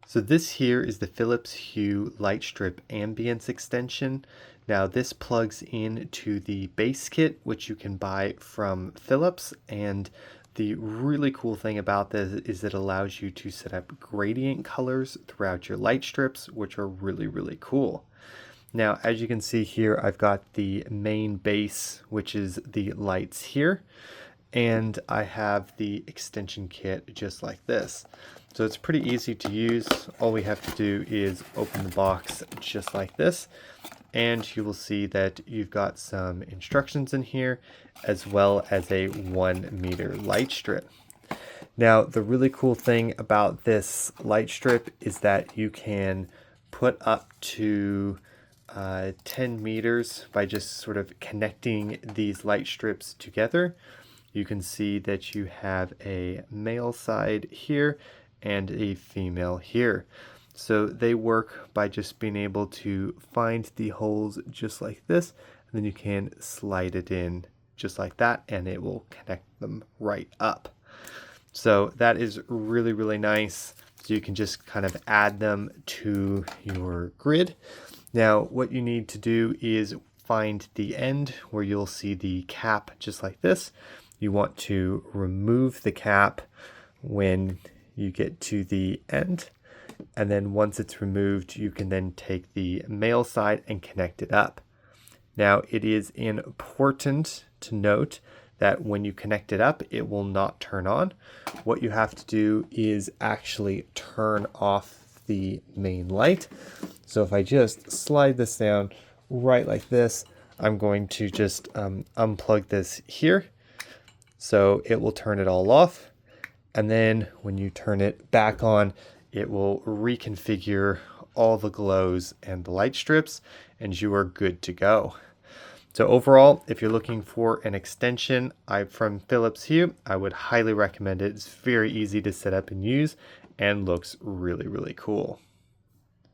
So this here is the Philips Hue Lightstrip Ambience extension. Now this plugs into the base kit, which you can buy from Philips, and the really cool thing about this is it allows you to set up gradient colors throughout your light strips, which are really cool. Now, as you can see here, I've got the main base, which is the lights here, and I have the extension kit just like this. So it's pretty easy to use. All we have to do is open the box just like this, and you will see that you've got some instructions in here, as well as a 1 meter light strip. Now, the really cool thing about this light strip is that you can put up to 10 meters by just sort of connecting these light strips together. You can see that you have a male side here and a female here. So they work by just being able to find the holes just like this, and then you can slide it in just like that, and it will connect them right up. So that is really nice. So you can just kind of add them to your grid. Now, what you need to do is find the end where you'll see the cap just like this. You want to remove the cap when you get to the end. And then once it's removed, you can then take the male side and connect it up. Now, it is important to note that when you connect it up, it will not turn on. What you have to do is actually turn off the main light. So if I just slide this down right like this, I'm going to just unplug this here. So it will turn it all off. And then when you turn it back on, it will reconfigure all the glows and the light strips, and you are good to go. So overall, if you're looking for an extension from Philips Hue, I would highly recommend it. It's very easy to set up and use and looks really cool.